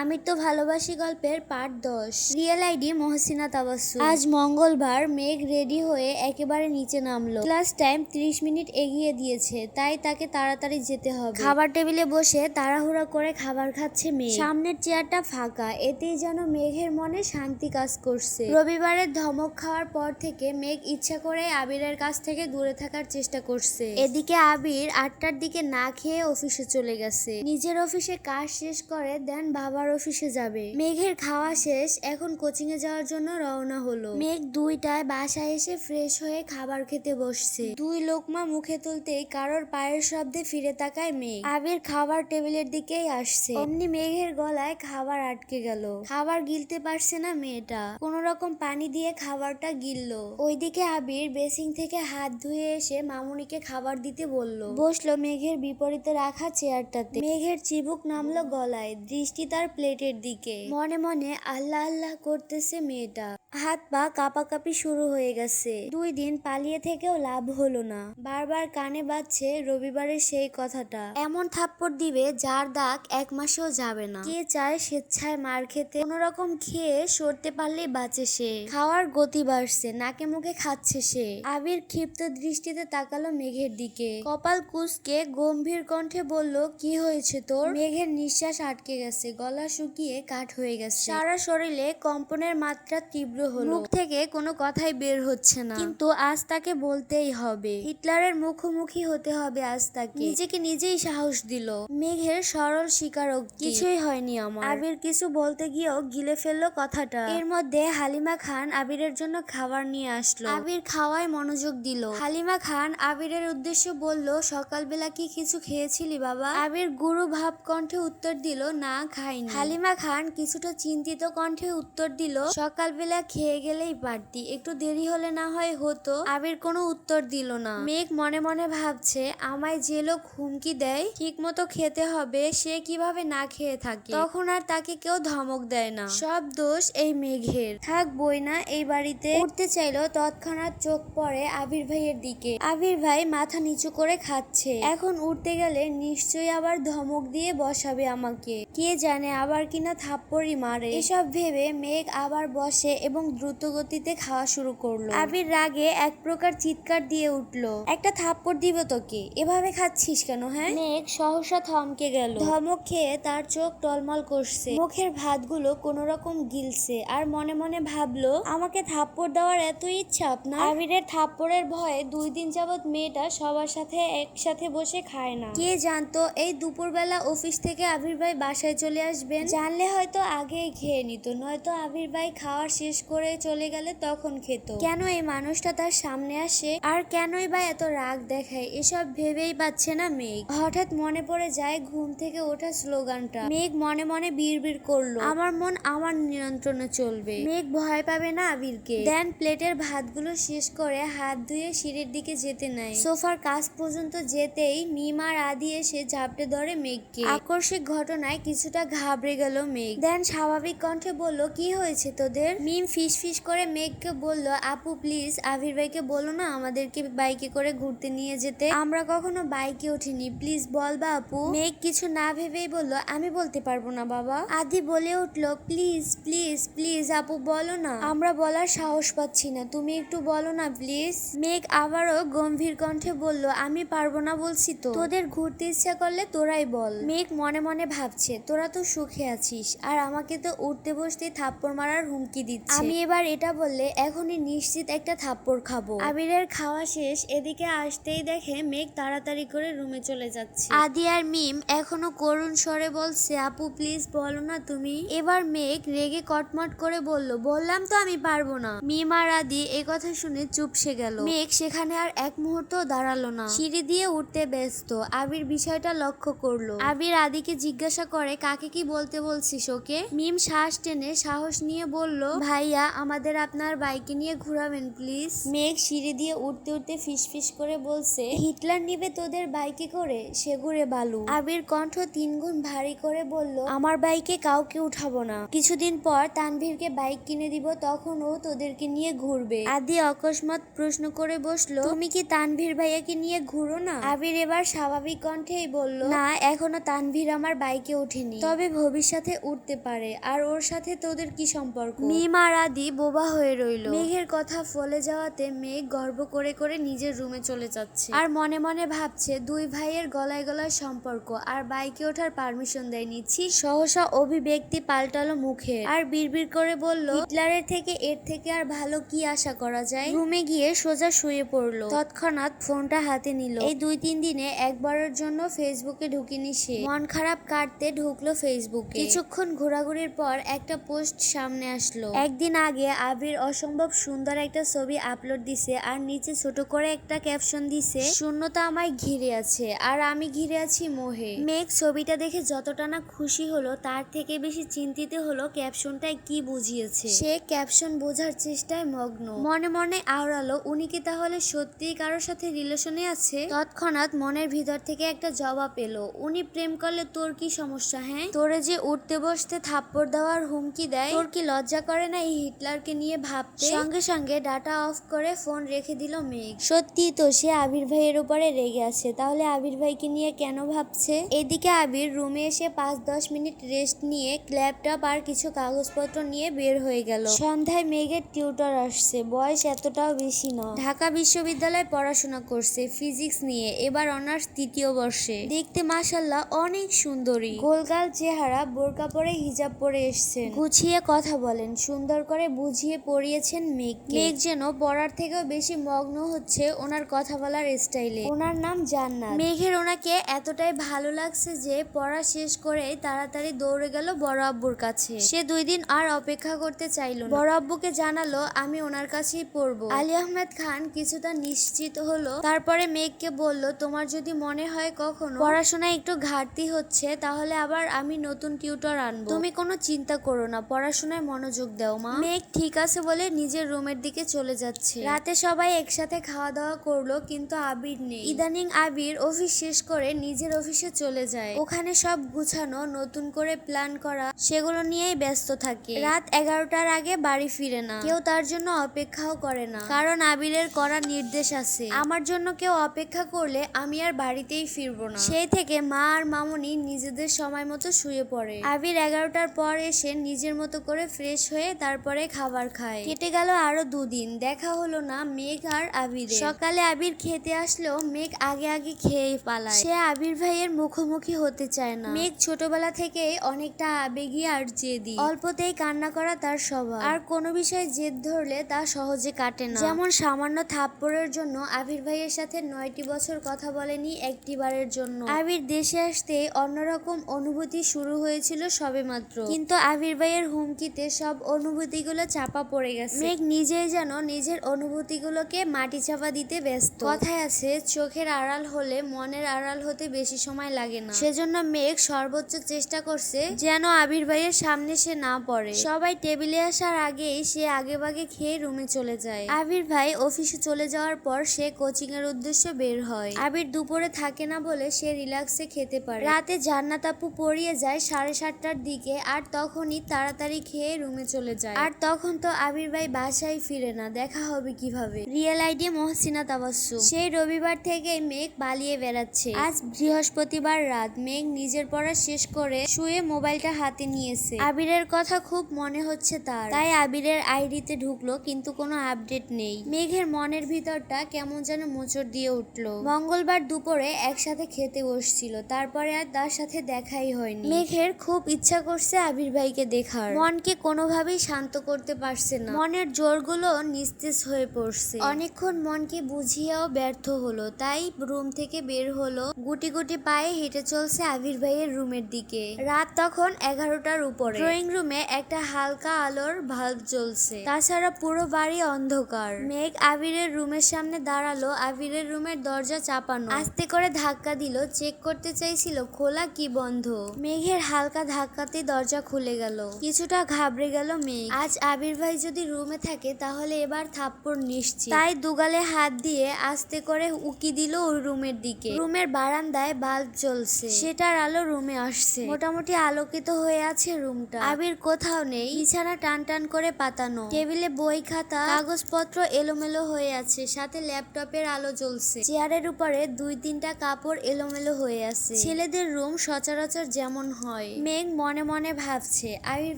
আমি তো ভালোবাসি গল্পের part 10। Real ID Mohsina Tabassum. আজ মঙ্গলবার মেঘ রেডি হয়ে একেবারে নিচে নামলো। ক্লাস টাইম 30 মিনিট এগিয়ে দিয়েছে, তাই তাকে তাড়াতাড়ি যেতে হবে। খাবার টেবিলে বসে তাড়াহুড়া করে খাবার খাচ্ছে মেঘ। সামনের চেয়ারটা ফাঁকা, এতেই যেন মেঘের মনে শান্তি কাজ করছে। রবিবারের ধমক খাওয়ার পর থেকে মেঘ ইচ্ছা করে আবিরের কাছ থেকে দূরে থাকার চেষ্টা করছে। এদিকে আবির 8টার দিকে না খেয়ে অফিসে চলে গেছে। নিজের অফিসে কাজ শেষ করে দেন বাবার অফিসে যাবে। মেঘের খাওয়া শেষ, এখন কোচিং এ যাওয়ার জন্য রওনা হলো। মেঘ 2টায় বাসায় এসে ফ্রেশ হয়ে খাবার খেতে বসছে। 2 লোকমা মুখে তুলতেই কারোর পায়ের শব্দে ফিরে তাকায় মেঘ। আবির খাবার টেবিলের দিকেই আসছে, অমনি মেঘের গলায় খাবার আটকে গেল। খাবার গিলতে পারছে না মেয়েটা, কোন রকম পানি দিয়ে খাবারটা গিললো। ওইদিকে আবির বেসিং থেকে হাত ধুয়ে এসে মামুনিকে খাবার দিতে বলল। বসলো মেঘের বিপরীতে রাখা চেয়ারটাতে। মেঘের চিবুক নামলো গলায়, দৃষ্টি তার প্লেটের দিকে। মনে মনে আল্লাহ আল্লাহ করতেছে মেয়েটা। হাত পা কাঁপাকাঁপি শুরু হয়ে গেছে। 2 দিন পালিয়ে থেকেও লাভ হলো না। বারবার কানে বাজছে রবিবারের সেই কথাটা। এমন থাপ্পড় দিবে যার দাগ 1 মাসেও যাবে না। কে চায় স্বেচ্ছায় মার খেতে? কোন রকম খেয়ে সরতে পারলেই বাঁচে সে। খাওয়ার গতি বাড়ছে, নাকে মুখে খাচ্ছে সে। আবির ক্ষিপ্ত দৃষ্টিতে তাকালো মেঘের দিকে। কপাল কুঁচকে গম্ভীর কণ্ঠে বলল, কি হয়েছে তোর? মেঘের নিঃশ্বাস আটকে গেছে, গলা শুকিয়ে কাঠ হয়ে গেছে। সারা শরীরে কম্পনের মাত্রা তীব্র হলো। মুখ থেকে কোনো কথাই বের হচ্ছে না, কিন্তু আজ তাকে বলতেই হবে। হিটলারের মুখোমুখি হতে হবে আজ তাকে। নিজেকে নিজেই সাহস দিল। মেঘের সরল স্বীকারোক্তি, কিছুই হয়নি আমার। আবির কিছু বলতে গিয়েও গিলে ফেললো কথাটা। এর মধ্যে হালিমা খান আবিরের জন্য খাবার নিয়ে আসলো। আবির খাওয়ায় মনোযোগ দিল। হালিমা খান আবিরের উদ্দেশ্য বলল, সকালবেলা কি কিছু খেয়েছিলি বাবা? আবির গুরু ভাব কণ্ঠে উত্তর দিল, না খাইনি। হালিমা খান কিছুটা চিন্তিত কণ্ঠে উত্তর দিল, সকালবেলা খেয়ে গেলেই পারতি, একটু দেরি হলে না হয় হতো। আবির কোনো উত্তর দিল না। মেঘ মনে মনে ভাবছে, আমায় যে লোক হুমকি দেয় ঠিক মতো খেতে হবে, সে কিভাবে না খেয়ে থাকে? তখন আর তাকে কেউ ধমক দেয় না। সব দোষ এই মেঘের। থাকবই না এই বাড়িতে। উঠতে চাইলো, তৎক্ষণাৎ চোখ পড়ে আবির ভাইয়ের দিকে। আবির ভাই মাথা নিচু করে খাচ্ছে। এখন উঠতে গেলে নিশ্চয়ই আবার ধমক দিয়ে বসাবে আমাকে। কে জানে আবার কিনা থাপ্পড়ই মারে। এসব ভেবে মেঘ আবার বসে এবং দ্রুত গতিতে খাওয়া শুরু করলো। আবির রাগে এক প্রকার চিৎকার দিয়ে উঠলো, একটা থাপ্পড় দিব তোকে, এভাবে খাচ্ছিস কেন? হ্যাঁ? মেঘ সহসা থমকে গেল। ধমক খেয়ে তার চোখ টলমল করছে। মুখের ভাতগুলো কোন রকম গিলছে, আর মনে মনে ভাবলো, আমাকে থাপ্পড় দেওয়ার এত ইচ্ছা আপনার? আবিরের থাপ্পড়ের ভয়ে 2 দিন যাবৎ মেয়েটা সবার সাথে একসাথে বসে খায় না। কে জানতো এই দুপুরবেলা অফিস থেকে আবির ভাই বাসায় চলে আসবেন। জানলে হয়তো আগেই খেয়ে নিত, নয়তো আবির ভাই খাওয়ার শেষ করে চলে গেলে তখন খেত। কেন এই মানুষটা তার সামনে আসে, আর কেনই বা এত রাগ দেখায়? এসব ভেবেই পাচ্ছে না মেঘ। হঠাৎ মনে পড়ে যায় ঘুম থেকে ওঠা স্লোগানটা। মেঘ মনে মনে বিড়বিড় করলো, আমার মন আমার নিয়ন্ত্রণে চলবে। মেঘ ভয় পাবে না আবিরকে। দেন প্লেটের ভাতগুলো শেষ করে হাত ধুয়ে সিঁড়ির দিকে যেতে নাই। সোফার কাছ পর্যন্ত যেতেই মিম আর আদি এসে ঝাপটে ধরে মেঘকে। আকস্মিক ঘটনায় কিছুটা ঘাবড়ে গেল মেঘ। দেন স্বাভাবিক কণ্ঠে বলল, কি হয়েছে তোদের? মিম ফিস ফিস করে মেঘকে বলল, আপু প্লিজ আবির ভাইকে বলো না আমাদেরকে বাইকে করে ঘুরতে নিয়ে যেতে, আমরা কখনো বাইকে উঠিনি, প্লিজ বলবা আপু? মেঘ কিছু না ভেবেই বলল, আমি বলতে পারবো না বাবা। আদি বলে উঠলো, প্লিজ প্লিজ প্লিজ আপু বলো না, আমরা বলার সাহস পাচ্ছি না, তুমি একটু বলো না প্লিজ। মেঘ আবারও গম্ভীর কণ্ঠে বলল, আমি পারবো না বলছি তো, তোদের ঘুরতে ইচ্ছা করলে তোরাই বল। মেঘ মনে মনে ভাবছে, তোরা তো সুখে আছিস, আর আমাকে তো উঠতে বসতে থাপ্পড় মারার হুমকি দিচ্ছে। আমি এবার এটা বললে এখনই নিশ্চিত একটা থাপ্পড় খাবো। আবিরের খাওয়া শেষ, এদিকে আসতেই দেখে মেঘ তাড়াতাড়ি করে রুমে চলে যাচ্ছে। আদি আর মিম এখনো করুণ স্বরে বলছে, আপু প্লিজ বলো না তুমি। এবার মেঘ রেগে কটমট করে বলল, বললাম তো আমি পারবো না। মিম আর আদি এই কথা শুনে চুপসে গেল। মেঘ সেখানে আর এক মুহূর্ত দাঁড়ালো না, সিঁড়ি দিয়ে উঠতে ব্যস্ত। আবির বিষয়টা লক্ষ্য করলো। আবির আদিকে জিজ্ঞাসা করে, কাকে কি বলতে বলছিস ওকে? মিম শ্বাস টেনে সাহস নিয়ে বলল, ভাইয়া ভাইয়া আমাদের আপনার বাইকে নিয়ে ঘুরাবেন প্লিজ। মেঘ সিঁড়ি দিয়ে উঠতে উঠতে ফিসফিস করে বলছে, হিটলার নিবে তোদের বাইকে করে, সে ঘুরে বালু। আবির কণ্ঠ 3 গুণ ভারী করে বলল, আমার বাইকে কাউকে উঠাবো না, কিছুদিন পর তানভীরকে বাইক কিনে দিব, তখন ও তোদেরকে নিয়ে ঘুরবে। আদি অকস্মাৎ প্রশ্ন করে বসলো, তুমি কি তানভীর ভাইয়াকে নিয়ে ঘুরো না? আবির এবার স্বাভাবিক কণ্ঠেই বলল, না এখনো তানভীর আমার বাইকে ওঠেনি, তবে ভবিষ্যতে উঠতে পারে। আর ওর সাথে তোদের কি সম্পর্ক? মিম আর আদি বোবা হয়ে রইল। মেঘের কথা ফলে যাওয়াতে মেঘ গর্ব করে করে নিজের রুমে চলে যাচ্ছে আর মনে মনে ভাবছে দুই ভাইয়ের গলায় গলায় সম্পর্ক, আর বাইকে ওঠার পারমিশন দেয় নিচ্ছি। সহসা অভিব্যক্তি পাল্টালো মুখে আর বিড়বিড় করে বলল, হিটলারের থেকে এর থেকে আর ভালো কি আশা করা যায়? রুমে গিয়ে সোজা শুয়ে পড়লো। তৎক্ষণাৎ ফোনটা হাতে নিল। এই 2-3 দিনে একবারের জন্য ফেসবুকে ঢুকিনি সে। মন খারাপ কাটতে ঢুকলো ফেসবুকে। কিছুক্ষণ ঘোরাঘুরির পর একটা পোস্ট সামনে আসলো। একদিন আগে আবির অসম্ভব সুন্দর একটা ছবি আপলোড দিছে আর নিচে ছোট করে একটা ক্যাপশন দিছে, শূন্যতা আমায় ঘিরে আছে আর আমি ঘিরে আছি মোহে। মেঘ ছবিটা দেখে যতটা না খুশি হলো তার থেকে বেশি চিন্তিত হলো ক্যাপশনটায় কি বুঝিয়েছে। সে ক্যাপশন বোঝার চেষ্টায় মগ্ন। মনে মনে আওড়ালো, উনি কি তাহলে সত্যিই কারোর সাথে রিলেশনে আছে? তৎক্ষণাৎ মনের ভিতর থেকে একটা জবাব এলো, উনি প্রেম করলে তোর কি সমস্যা? হ্যাঁ, তোরে যে উঠতে বসতে থাপ্পড় দেওয়ার হুমকি দেয়, তোর কি লজ্জা করে না এই হিটলারকে নিয়ে ভাবতে? সঙ্গে সঙ্গে ডাটা অফ করে ফোন রেখে দিল মেঘ। সত্যি তো সে আবির ভাইয়ের উপরে রেগে আছে, তাহলে আবির ভাইকে নিয়ে কেন ভাবছে? এদিকে আবির রুমে এসে 5-10 মিনিট রেস্ট নিয়ে ল্যাপটপ আর কিছু কাগজপত্র নিয়ে বের হয়ে গেল। সন্ধ্যায় মেঘের টিউটর আসছে, বয়স এতটাও বেশি নয়, ঢাকা বিশ্ববিদ্যালয়ে পড়াশোনা করছে ফিজিক্স নিয়ে, এবার অনার্স 3য় বর্ষে। দেখতে মাশাআল্লাহ অনেক সুন্দরী, গোলগাল চেহারা, বোরকা পরে হিজাব পরে এসছেন। গুছিয়ে কথা বলেন, সুন্দর করে বুঝিয়ে পড়িয়েছেন মেঘকে। মেঘ যেন পড়ার থেকেও বেশি মগ্ন হচ্ছে ওনার কথা বলার স্টাইলে। ওনার নাম জান্নাত। মেঘের ওনাকে এতটাই ভালো লাগছে যে পড়া শেষ করে তাড়াতাড়ি দৌড়ে গেল বড় আব্বুর কাছে। সে 2 দিন আর অপেক্ষা করতে চাইলো না। বড় আব্বুকে জানালো, আমি ওনার কাছেই পড়বো। আলী আহমেদ খান কিছুটা নিশ্চিত হলো। তারপরে মেঘকে বলল, তোমার যদি মনে হয় কখনো পড়াশোনায় একটু ঘাটতি হচ্ছে তাহলে আবার আমি নতুন টিউটর আনবো, তুমি কোনো চিন্তা করো না, পড়াশোনায় মনোযোগ দাও মা। মেঘ ঠিক আছে বলে নিজের রুমের দিকে চলে যাচ্ছে। রাতে সবাই একসাথে খাওয়া দাওয়া করলো, কিন্তু আবির নেই। ইদানিং আবির অফিস শেষ করে নিজের অফিসে চলে যায়। ওখানে সব গুছানো, নতুন করে প্ল্যান করা, সেগুলো নিয়েই ব্যস্ত থাকে। রাত 11টার আগে বাড়ি ফিরে না। কেউ তার জন্য অপেক্ষাও করে না, কারণ আবিরের করা নির্দেশ আছে, আমার জন্য কেউ অপেক্ষা করলে আমি আর বাড়িতেই ফিরবো না। সেই থেকে মা আর মামুনি নিজেদের সময় মতো শুয়ে পড়ে। আবির 11টার পর এসে নিজের মতো করে ফ্রেশ হয়ে তারপরে খাবার খায়। কেটে গেল আরো 2 দিন, দেখা হলো না মেঘ আর আবিরের। সকালে আবির খেতে আসলেও মেঘ আগে আগে খেয়ে পালায়। সে আবির ভাইয়ের মুখোমুখি হতে চায় না। মেঘ ছোটবেলা থেকেই অনেকটা আবেগী আর জেদি, অল্পতেই কান্না করা তার স্বভাব, আর কোনো বিষয়ে জেদ ধরলে তা সহজে কাটে না। যেমন সামান্য থাপ্পড়ের জন্য আবির ভাইয়ের সাথে 9টি বছর কথা বলেনি একটিবারের জন্য। আবির দেশে আসতে অন্যরকম অনুভূতি শুরু হয়েছিল সবেমাত্র, কিন্তু আবির ভাইয়ের হুমকিতে সব অনুভূতিগুলো চাপা পড়ে গেছে। মেঘ নিজেই যেন নিজের অনুভূতিগুলোকে মাটি চাপা দিতে ব্যস্ত। কথায় আছে, চোখের আড়াল হলে মনের আড়াল হতে বেশি সময় লাগে না। সেজন্য মেঘ সর্বোচ্চ চেষ্টা করছে যেন আবির ভাইয়ের সামনে সে না পড়ে। সবাই টেবিলে আসার আগেই সে আগেভাগে খেয়ে রুমে চলে যায়। আবির ভাই অফিসে চলে যাওয়ার পর সে কোচিং এর উদ্দেশ্যে বের হয়। আবির দুপুরে থাকে না বলে সে রিল্যাক্সে খেতে পারে। রাতে জান্নাত আপু পড়িয়ে যায় 7:30টার দিকে, আর তখনই তাড়াতাড়ি খেয়ে রুমে চলে যায়। আর তখন তো আবির ভাই বাসায় ফিরে না, দেখা হবে কিভাবে? Real ID Mohsina Tabassum. সেই রবিবার থেকে মেঘ পালিয়ে বেড়াচ্ছে। আজ বৃহস্পতিবার রাত। মেঘ নিজের পড়া শেষ করে শুয়ে মোবাইলটা হাতে নিয়েছে। আবিরের কথা খুব মনে হচ্ছে তার, তাই আবিরের আইডিতে ঢুকলো, কিন্তু কোনো আপডেট নেই। মেঘের মনের ভিতরটা কেমন যেন মোচড় দিয়ে উঠলো। মঙ্গলবার দুপুরে একসাথে খেতে বসছিল, তারপরে আর তার সাথে দেখাই হয়নি। মেঘের খুব ইচ্ছা করছে আবির ভাইকে দেখার, মনকে কোনোভাবেই শান্ত করতে পারছে না। মনের জোরগুলো নিস্তেজ হয়ে পড়ছে। অনেকক্ষণ মনকে বুঝিয়েও ব্যর্থ হলো, তাই রুম থেকে বের হলো। গুটি গুটি পায়ে হেঁটে চলছে আবির ভাইয়ের রুমের দিকে। রাত তখন 11টার উপরে। ড্রয়িং রুমে একটা হালকা আলোর বাল্ব জ্বলছে, তাছাড়া পুরো বাড়ি অন্ধকার। মেঘ আবিরের রুমের সামনে দাঁড়ালো। আবিরের রুমের দরজা চাপানো। আস্তে করে ধাক্কা দিল, চেক করতে চাইছিল খোলা কি বন্ধ। মেঘের হালকা ধাক্কাতে দরজা খুলে গেল। কিছুটা ঘাবড়ে গেল মেঘ। আজ আবির ভাই যদি রুমে থাকে তাহলে এবার থাপ্পড় নিশ্চিত। তাই দুগালে হাত দিয়ে আস্তে করে উকি দিল ওই রুমের দিকে। রুমের বারান্দায় বাল্ব জ্বলছে, সেটার আলো রুমে আসছে। মোটামুটি আলোকিত হয়ে আছে রুমটা। আবির কোথাও নেই, বিছানা টান টান করে পাতানো, টেবিলে বই খাতা কাগজপত্র এলোমেলো হয়ে আছে, সাথে ল্যাপটপের আলো জ্বলছে। চেয়ারের উপরে 2-3টা কাপড় এলোমেলো হয়ে আছে। ছেলেদের রুম সচরাচর যেমন হয়। মেঘ মনে মনে ভাবছে আবির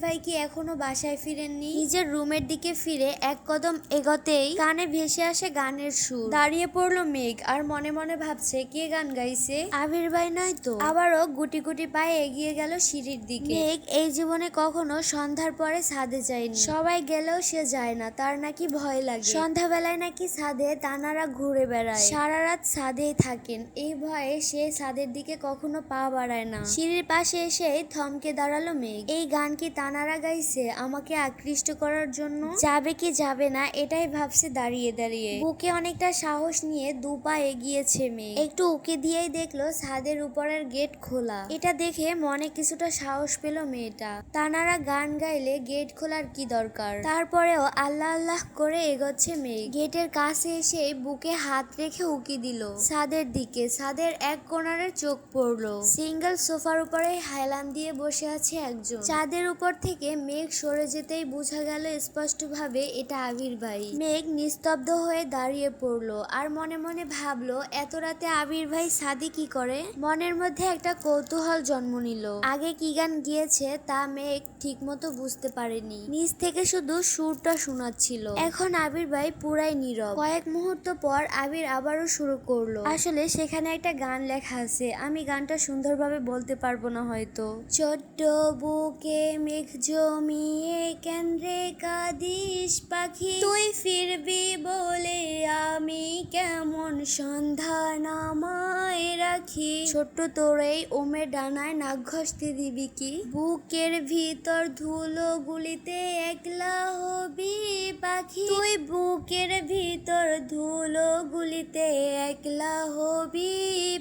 ভাই কি এখনো বাসায় ফিরেননি। নিজের রুমের দিকে ফিরে এক কদম এগোতেই কানে ভেসে আসে গানের সুর। দাঁড়িয়ে পড়লো মেঘ আর মনে মনে ভাবছে কে গান গাইছে, আবির ভাই নয় তো। আবারও গুটি গুটি পায়ে এগিয়ে গেল সিঁড়ির দিকে। মেঘ এই জীবনে কখনো সন্ধ্যার পরে ছাদে যায়নি। সবাই গেলেও সে যায় না, তার নাকি ভয় লাগে। সন্ধ্যাবেলায় নাকি ছাদে তানারা ঘুরে বেড়ায়, সারা রাত ছাদেই থাকেন। এই ভয়ে সে ছাদের দিকে কখনো পা বাড়ায় না। সিঁড়ির পাশে এসে থমকে দাঁড়ালো মেঘ। এই গান কি তানারা গাইছে আমাকে আকৃষ্ট করার জন্য? যাবে কি যাবে না এটাই ভাবছে দাঁড়িয়ে দাঁড়িয়ে। বুকে অনেকটা সাহস নিয়ে 2 পা এগিয়েছে মেঘ। একটু উকি দিয়েই দেখলো ছাদের উপরের গেট খোলা। এটা দেখে মনে কিছুটা সাহস পেল মেয়েটা। তানারা গান গাইলে গেট খোলার কি দরকার? তারপরেও আল্লাহ আল্লাহ করে এগোচ্ছে মেঘ। গেটের কাছে এসে বুকে হাত রেখে উকি দিল ছাদের দিকে। ছাদের এক কোণারে চোখ পড়লো, সিঙ্গেল সোফার উপরে হেলান দিয়ে বসে আছে একজন। চাঁদের উপর থেকে মেঘ সরে যেতেই বোঝা গেল স্পষ্ট ভাবে এটা আবির ভাই। মেঘ নিস্তব্ধ হয়ে দাঁড়িয়ে পড়লো আর মনে মনে ভাবলো এত রাতে আবির ভাই ছাদে কি করে। মনের মধ্যে একটা কৌতূহল জন্ম নিল। আগে কি গান গিয়েছে তা মেঘ ঠিক মতো বুঝতে পারেনি, নিচ থেকে শুধু সুরটা শোনাচ্ছিল। এখন আবির ভাই পুরাই নীরব। কয়েক মুহূর্ত পর আবির আবারও শুরু করলো। আসলে সেখানে একটা গান লেখা আছে, আমি গানটা সুন্দরভাবে বলতে পারবো না হয়তো। ছোট্ট বুকে মেঘ জমিয়ে কেন রে কাঁদিস পাখি, তুই ফিরবি বলে আমি কেমন সন্ধ্যা নামায় রাখি। ছোট্ট তোরেই ওমের ডানায় নাক ঘষতে দিবি কি, বুকের ভিতর ধুলো গুলিতে একলা হবি পাখি, তুই বুকের ভিতর ধুলো গুলিতে একলা হবি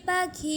পাখি।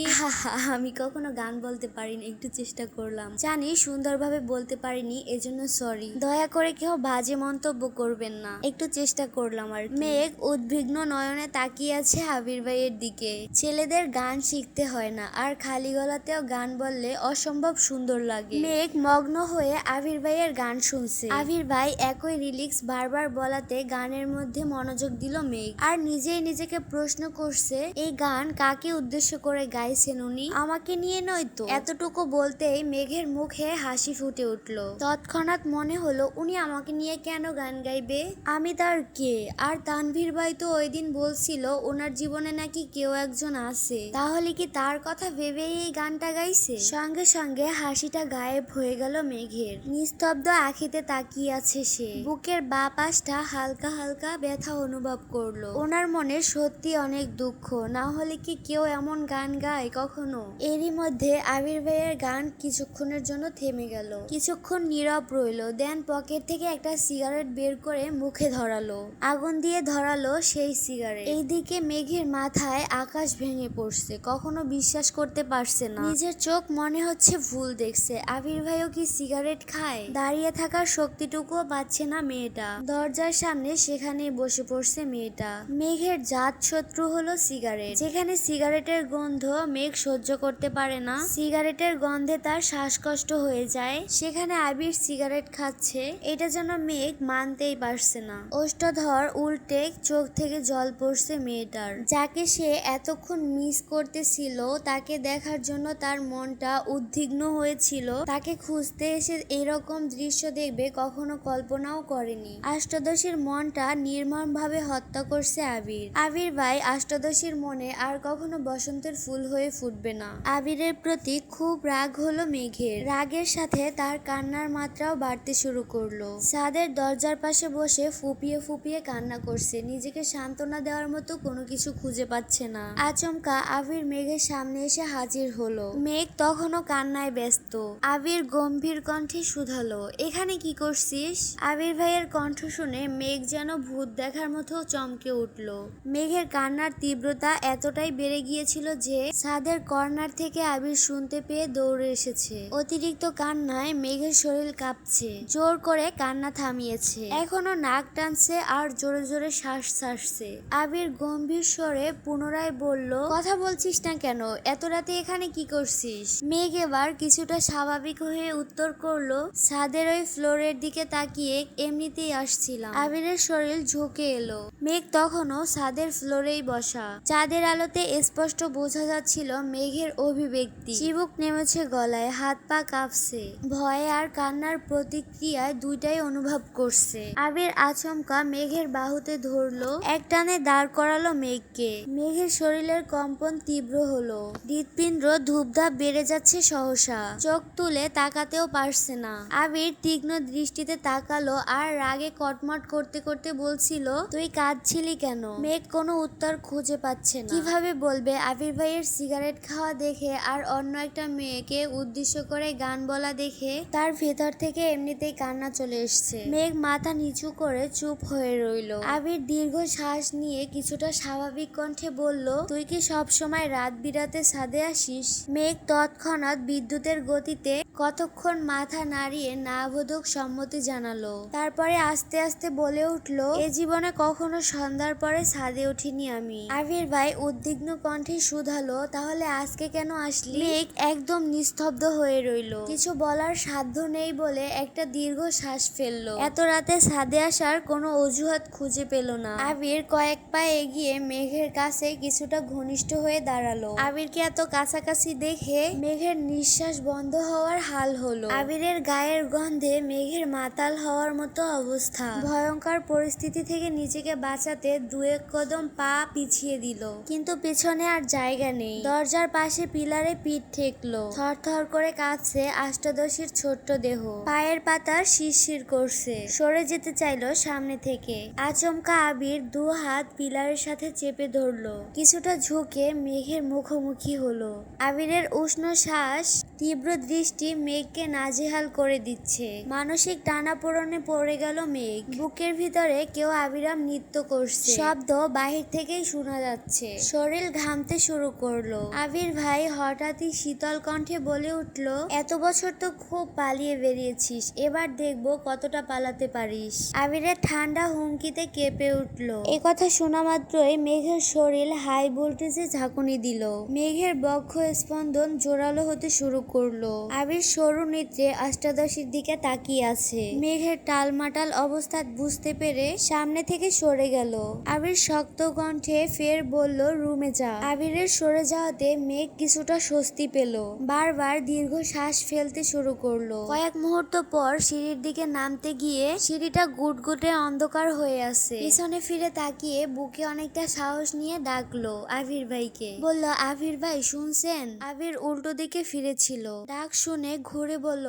আমি কখনো গান বলতে পারিনি, একটু চেষ্টা করলাম, জানি সুন্দরভাবে বলতে পারিনি, এজন্য সরি। দয়া করে কেউ বাজে মন্তব্য করবেন না, একটু চেষ্টা করলাম আর কি। মেঘ উদ্বিগ্ন নয়নে তাকিয়ে আছে আবির ভাইয়ের দিকে। ছেলেদের গান শিখতে হয় না, আর খালি গলাতেও গান বললে অসম্ভব সুন্দর লাগে। মেঘ মগ্ন হয়ে আবির ভাইয়ের গান শুনছে। আবির ভাই একই রিলিক্স বারবার বলাতে গানের মধ্যে মনোযোগ দিল মেঘ, আর নিজেই নিজেকে প্রশ্ন করছে এই গান কাকে উদ্দেশ্য করে গাইছেন উনি, আমাকে নিয়ে নয় তো। এতটুকু বলতেই মেঘের মুখে হাসি ফুটে উঠলো। তৎক্ষণাৎ মনে হলো উনি আমাকে নিয়ে কেন গান গাইবে, আমি তার কে? আর তানভীর ভাই তো ওই দিন বলছিল ওনার জীবনে নাকি কেউ একজন আছে, তাহলে কি তার কথা ভেবেই এই গানটা গাইছে? সঙ্গে সঙ্গে হাসিটা গায়েব হয়ে গেল মেঘের। নিস্তব্ধ আঁখিতে তাকিয়ে আছে সে। বুকের বাঁ পাশটা হালকা হালকা ব্যথা অনুভব করলো। ওনার মনে সত্যি অনেক দুঃখ, না হলে কি কেউ এমন গান গায় কখনো? এরই মধ্যে আবির ভাইয়ের গান কিছুক্ষণের জন্য থেমে গেল। কিছুক্ষণ নীরব রইলো, দেন পকেট থেকে একটা সিগারেট বের করে মুখে ধরালো। আগুন দিয়ে ধরালো সেই সিগারেট। এইদিকে মেঘের মাথায় আকাশ ভেঙে পড়ছে, কখনো বিশ্বাস করতে পারছে না। নিজের চোখ মনে হচ্ছে ভুল দেখছে। আবির ভাইও কি সিগারেট খায়? দাঁড়িয়ে থাকার শক্তিটুকুও পাচ্ছে না মেয়েটা। দরজার সামনে সেখানেই বসে পড়ছে মেয়েটা। মেঘের জাত শত্রু হলো সিগারেট। যেখানে সিগারেটের গন্ধ মেঘ সহ্য করতে পারে না, সিগারেটের গন্ধে তার শ্বাসকষ্ট হয়ে যায়, সেখানে আবির সিগারেট খাচ্ছে, এটা যেন মেঘ মানতেই পারছে না। ওষ্ঠধর উল্টে চোখ থেকে জল পড়ছে মেয়েটার। যাকে সে এতক্ষণ মিস করতেছিল, তাকে দেখার জন্য তার মনটা উদ্বিগ্ন হয়েছিল, তাকে খুঁজতে এসে এরকম দৃশ্য দেখবে কখনো কল্পনাও করেনি। অষ্টাদশীর মনটা নির্মম ভাবে হত্যা করছে আবির। আবির ভাই অষ্টাদশীর মনে আর কখনো বসন্তের ফুল হয়ে ফুটবে না। আবিরের প্রতি খুব রাগ হলো মেঘের। রাগের সাথে তার কান্নার মাত্রাও বাড়তে শুরু করলো। ছাদের দরজার পাশে বসে ফুপিয়ে ফুপিয়ে কান্না করছে, নিজেকে সান্ত্বনা দেওয়ার মতো কোনো কিছু খুঁজে পাচ্ছে না। আচমকা আবির মেঘের সামনে এসে হাজির হলো। মেঘ তখনও কান্নায় ব্যস্ত। আবির গম্ভীর কণ্ঠে শুধালো, এখানে কি করছিস? আবির ভাইয়ের কণ্ঠ শুনে মেঘ যেন ভূত দেখার মতো চমকে উঠল। মেঘের কান্নার তীব্রতা এতটাই বেড়ে গিয়েছিল যে ছাদের কর্নার থেকে আবির শুনতে পেয়ে দৌড়ে এসেছে। অতিরিক্ত কান্নায় মেঘের শরীর কাঁপছে। জোর করে করে কান্না থামিয়েছে, এখনো নাক টানছে আর জোরে জোরে শ্বাস ছাড়ছে। আবির গম্ভীর স্বরে পুনরায় বলল, কথা বলছিস না কেন? এত রাতে এখানে কি করছিস? মেঘ এবার কিছুটা স্বাভাবিক হয়ে উত্তর করলো, ছাদের ওই ফ্লোরের দিকে তাকিয়ে এমনিতেই আসছিলাম। আবিরের শরীর ঝুঁকে এলো। মেঘ তখনও ছাদের ফ্লোরেই বসা। চাঁদের আলোতে স্পষ্ট বোঝা যাচ্ছিল মেঘের অভিব্যক্তি। চিবুক নেমেছে গলায়, হাত পা কাঁপছে। ভয়ে আর কান্নার প্রতিক্রিয়ায় দুইটাই অনুভব করছে। আবির আচমকা মেঘের বাহুতে ধরলো, একটানে দাঁড় করালো মেঘকে। মেঘের শরীরের কম্পন তীব্র হলো, হৃৎপিণ্ড ধূপধাপ বেড়ে যাচ্ছে সহসা। চোখ তুলে তাকাতেও পারছে না। আবির তীক্ষ্ণ দৃষ্টিতে তাকালো আর রাগে কটমট করতে করতে বলছিল, তুই কাঁদছিলি কেন? মেঘ কোনো উত্তর খুঁজে পাচ্ছে না। কিভাবে বলবে? আবির ভাইয়ের সিগারেট খাওয়া দেখে আর অন্য একটা মেয়েকে উদ্দেশ্য করে গান বলা দেখে তার ভেতর থেকে এমনিতেই কান্না চলে এসছে। মেঘ মাথা নিচু করে চুপ হয়ে রইল। আবির দীর্ঘ শ্বাস নিয়ে কিছুটা স্বাভাবিক কণ্ঠে বলল, তুই কি সব সময় রাত বিরাতে ছাদে আসিস? মেঘ তৎক্ষণাৎ বিদ্যুতের গতিতে কতক্ষণ মাথা নাড়িয়ে নাবোধক সম্মতি জানালো। তারপরে আস্তে আস্তে বলে উঠল, এ জীবনে কখনো সন্ধ্যার পরে ছাদে উঠিনি আমি। আবির ভাই উদ্বিগ্ন কণ্ঠে শুধালো, তাহলে আজকে কেন আসলি? মেঘ একদম নিস্তব্ধ হয়ে রইল। কিছু বলার সাধ্য নেই বলে একটা দীর্ঘ শ্বাস ফেললো। এত রাতে ছাদে আসার কোনো অজুহাত খুঁজে পেল না। আবির কয়েক পা এগিয়ে মেঘের কাছে কিছুটা ঘনিষ্ঠ হয়ে দাঁড়ালো। আবিরকে এত কাছাকাছি দেখে মেঘের নিঃশ্বাস বন্ধ হওয়ার হাল হলো। আবিরের গায়ের গন্ধে মেঘের মাতাল হওয়ার মতো অবস্থা। ভয়ঙ্কর পরিস্থিতি থেকে নিজেকে বাঁচাতে দু এক কদম পা পিছিয়ে দিল, কিন্তু পেছনে আর জায়গা নেই। দরজার পাশে পিলারে পিঠ ঠেকলো। থরথর করে কাঁপছে অষ্টাদশীর ছোট্ট দেহ। পায়ের পাতা শিরশির করছে। সরে যেতে চাইলো সামনে থেকে। আচমকা আবির দু হাত পিলারের সাথে চেপে ধরলো। কিছুটা ঝুঁকে মেঘের মুখোমুখি হলো। আবিরের উষ্ণ শ্বাস, তীব্র দৃষ্টি মেঘকে নাজেহাল করে দিচ্ছে। মানসিক টানাপোড়েনে পড়ে গেল মেঘ। বুকের ভিতরে কেউ আবিরাম নৃত্য করছে। শব্দ বাহির থেকেই শোনা যাচ্ছে। শরীর ঘামতে শুরু করলো। আবির ভাই হঠাৎই শীতল কণ্ঠে বলে উঠল, এত বছর তো খুব পালিয়ে বেরিয়েছিস, এবার দেখবো কতটা পালাতে পারিস। আবিরের ঠান্ডা হুমকিতে কেঁপে উঠল। এ কথা শোনা মাত্রই মেঘের শরীর হাই ভোল্টেজে ঝাঁকুনি দিল। মেঘের বক্ষ স্পন্দন জোরালো হতে শুরু করলো। আবির সরু নেত্রে অষ্টাদশীর দিকে তাকিয়ে আছে। মেঘের টালমাটাল অবস্থা বুঝতে পেরে সামনে থেকে সরে গেল। আবির শক্ত কণ্ঠে ফের বলল, রুমে যা। আবিরের সরে যাওয়াতে মেঘ কিছুটা স্বস্তি পেল। বারবার দীর্ঘ শ্বাস ফেলতে শুরু করলো। কয়েক মুহূর্ত পর সিঁড়ির দিকে নামতে গিয়ে সিঁড়িটা গুটগুটে অন্ধকার হয়ে আছে। পিছনে ফিরে তাকিয়ে বুকে অনেকটা সাহস নিয়ে ডাকলো আবির ভাইকে। বলল, আবির ভাই শুনছেন? আবির উল্টো দিকে ফিরেছিল। ডাক শুনে ঘুরে বলল,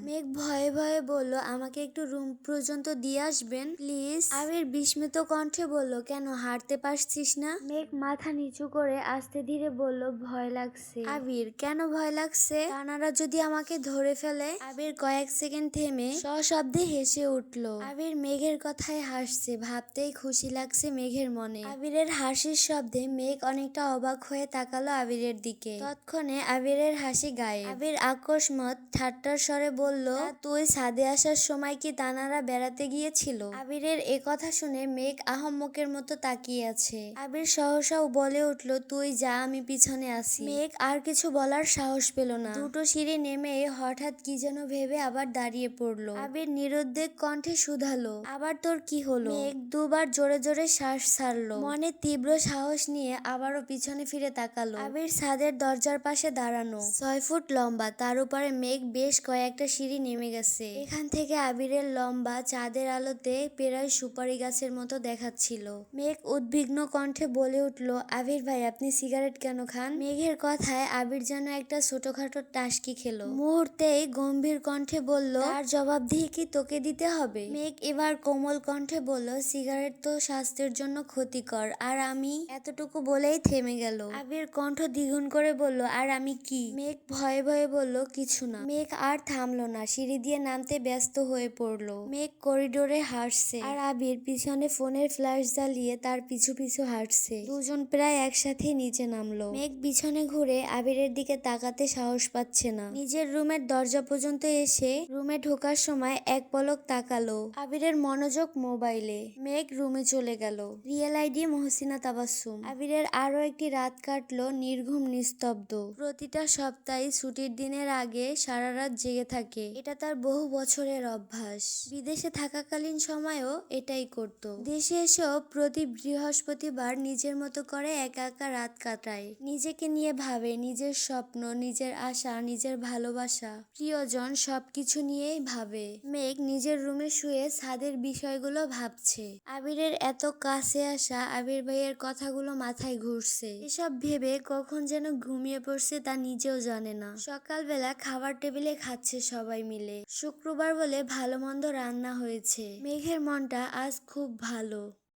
মেঘ ভয়ে ভয়ে বলল, আমাকে একটু রুম পর্যন্ত দিয়ে আসবেন প্লিজ। আবির বিস্মিত কণ্ঠে বলল, কেন হাঁটতে পারছিস না? মেঘ মাথা নিচু করে আস্তে ধীরে বলল, ভয় লাগছে। আবির, কেন ভয় লাগছে? কানারা যদি আমাকে ধরে ফেলে? আবির কয়েক সেকেন্ড থেমে সশব্দে হেসে উঠল। আবির মেঘের কথায় হাসছে, ভাবতেই খুশি লাগছে মেঘের মনে। আবিরের হাসির শব্দে মেঘ অনেকটা অবাক হয়ে তাকালো আবিরের দিকে। তৎক্ষণে আবিরের হাসি গায়েব। আবির আকস্মাৎ ঠাট্টার স্বরে বলল, তুই ছাদে আসার সময় কি তানারা বেড়াতে গিয়েছিল? আবিরের এ কথা শুনে মেঘ আহম্মকের মতো তাকিয়ে আছে। আবির সহসাও বলে উঠল, তুই যা, আমি পিছনে আছি। মেঘ আর কিছু বলার সাহস পেল না। দুটো সিঁড়ি নেমে হঠাৎ কি যেন ভেবে আবার দাঁড়িয়ে পড়লো। আবির নিরুদ্বেগ কণ্ঠে শুধালো, আবার তোর কি হলো? মেঘ দুবার জোরে জোরে শ্বাস ছাড়লো। মনে তীব্র সাহস নিয়ে আবারও পিছনে ফিরে তাকালো। আবির ছাদের দরজার পাশে দাঁড়ানো। 6 ফুট লম্বা, তার উপরে মেঘ বেশ কয়েকটা সিঁড়ি নেমে গেছে। এখান থেকে আবিরের লম্বা চাঁদের আলোতে প্রায় সুপারি গাছের মতো দেখাচ্ছিল। মেঘ উদ্বিগ্ন কণ্ঠে বলে উঠল, আবির ভাই আপনি সিগারেট কেন খান? মেঘের কথায় আবির যেন একটা ছোটখাটো টাসকি খেলো। মুহূর্তেই গম্ভীর কণ্ঠে বলল, তার জবাবদিহি কি তোকে দিতে হবে? মেঘ এবার কোমল কণ্ঠে বলল, সিগারেট তো স্বাস্থ্যের জন্য ক্ষতিকর, আর আমি। এতটুকু বলেই থেমে গেল। আবির কণ্ঠ দ্বিগুণ করে বলল, আর আমি কি? মেঘ ভয়ে ভয়ে বলল, কিছু না। মেঘ আর থামলো না, সিঁড়ি দিয়ে নামতে ব্যস্ত হয়ে পড়লো। মেঘ করিডোরে হাঁটছে আর আবির পিছনে ফোনের ফ্ল্যাশ জ্বালিয়ে তার পিছু পিছু হাঁটছে। দুজন প্রায় একসাথে নিচে নামলো। মেঘ পিছনে ঘুরে আবিরের দিকে তাকাতে সাহস পাচ্ছে না। নিজের রুমের দরজা পর্যন্ত এসে রুমে ঢোকার সময় এক পলক তাকালো। আবিরের মনোযোগ মোবাইলে। মেঘ রুমে চলে গেল। Real ID Mohsina Tabassum. আবিরের আরো একটি রাত কাটলো নির্ঘুম নিস্তব্ধ। প্রতিটা সপ্তাহে ছুটির দিনের আগে সারা রাত জেগে থাকে। এটা তার বহু বছরের অভ্যাস। বিদেশে থাকাকালীন সময়েও এটাই করত। দেশে এসেও প্রতি বৃহস্পতিবার নিজের মতো করে একা একা রাত কাটায়। নিজেকে নিয়ে ভাবে, নিজের স্বপ্ন, নিজের আশা, নিজের ভালোবাসা, প্রিয়জন সবকিছু নিয়েই ভাবে। মেঘ নিজের রুমে শুয়ে ছাদের বিষয়গুলো ভাবছে। আবিরের এত কাছে আসা, আবির ভাইয়ের কথাগুলো মাথায় ঘুরছে। এসব ভেবে কখন যেন ঘুমিয়ে পড়ছে তা নিজেও জানে না। সকালবেলা খাবার টেবিলে খাচ্ছে সবাই মিলে। শুক্রবার বলে ভালো মন্দ রান্না হয়েছে। মেঘের মনটা আজ খুব ভালো।